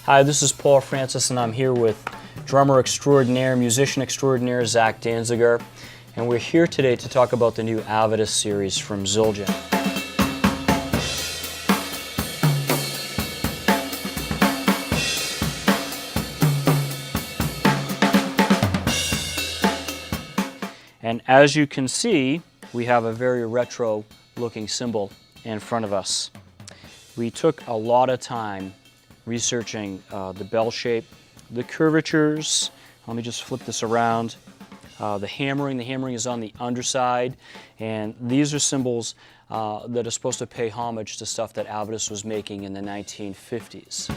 Hi, this is Paul Francis, and I'm here with drummer extraordinaire, musician extraordinaire, Zach Danziger, and we're here today to talk about the new Avedis Series from Zildjian. And as you can see, we have a very retro looking cymbal in front of us. We took a lot of time researching the bell shape, the curvatures. Let me just flip this around. The hammering is on the underside, and these are cymbals that are supposed to pay homage to stuff that Avedis was making in the 1950s.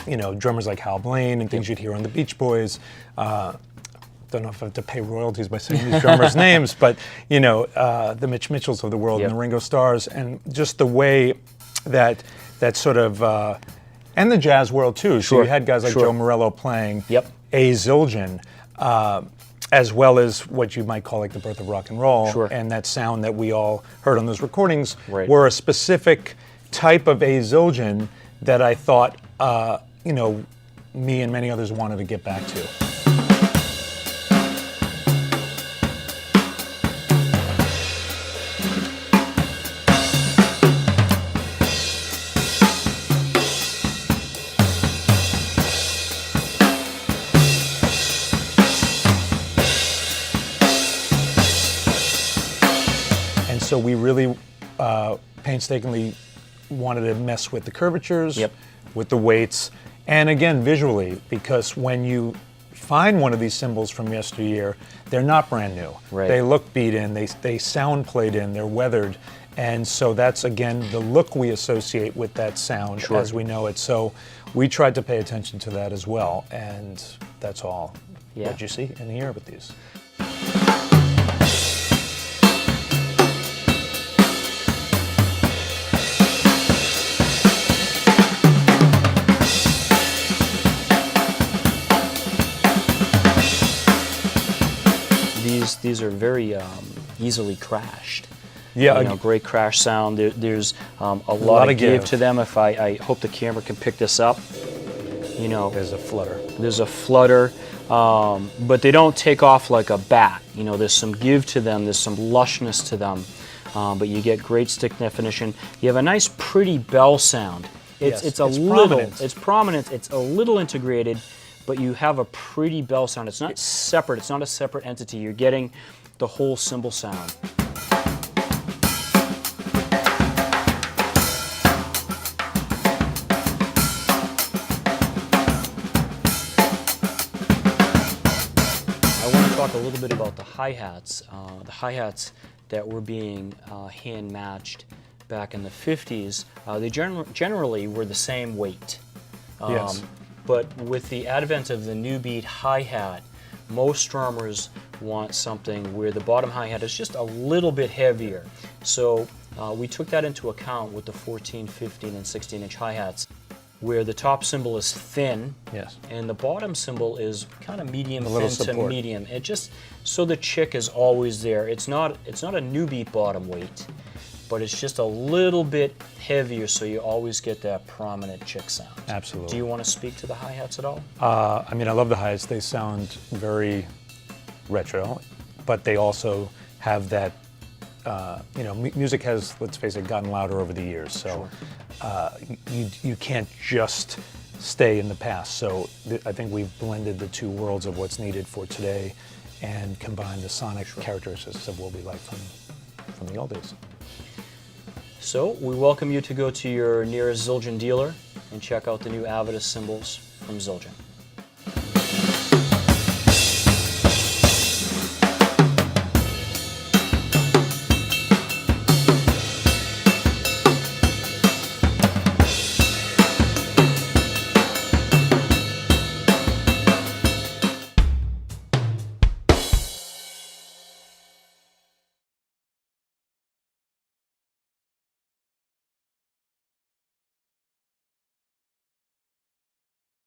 You know, drummers like Hal Blaine and things you'd hear on the Beach Boys. Don't know if I have to pay royalties by saying these drummers' names, but you know, the Mitch Mitchells of the world and the Ringo Starrs, and just the way that sort of, and the jazz world too. So you had guys like Joe Morello playing a Zildjian, as well as what you might call like the birth of rock and roll, and that sound that we all heard on those recordings were a specific type of a Zildjian that I thought, you know, me and many others wanted to get back to. And so we really painstakingly wanted to mess with the curvatures, with the weights, and again visually, because when you find one of these cymbals from yesteryear, they're not brand new. They look beat in, they sound played in, they're weathered, and so that's again the look we associate with that sound as we know it. So we tried to pay attention to that as well, and that's all what you see and hear with these. These are very easily crashed. Yeah, you know, great crash sound. There's a lot of give to them. If I hope the camera can pick this up. You know, there's a flutter. There's a flutter, but they don't take off like a bat. You know, there's some give to them. There's some lushness to them, but you get great stick definition. You have a nice, pretty bell sound. It's prominent. It's prominent. It's a little integrated. But you have a pretty bell sound. It's not separate. It's not a separate entity. You're getting the whole cymbal sound. I want to talk a little bit about the hi-hats. The hi-hats that were being hand-matched back in the 50s, they generally were the same weight. But with the advent of the new beat hi-hat, most drummers want something where the bottom hi-hat is just a little bit heavier. So we took that into account with the 14, 15, and 16-inch hi-hats, where the top cymbal is thin, and the bottom cymbal is kind of medium thin to medium. It just so the chick is always there. It's not a new beat bottom weight, but it's just a little bit heavier, so you always get that prominent chick sound. Absolutely. Do you want to speak to the hi-hats at all? I mean, I love the hi-hats. They sound very retro, but they also have that, you know, music has, let's face it, gotten louder over the years, so you can't just stay in the past. So I think we've blended the two worlds of what's needed for today and combined the sonic characteristics of what we like from the old days. So we welcome you to go to your nearest Zildjian dealer and check out the new Avedis cymbals from Zildjian.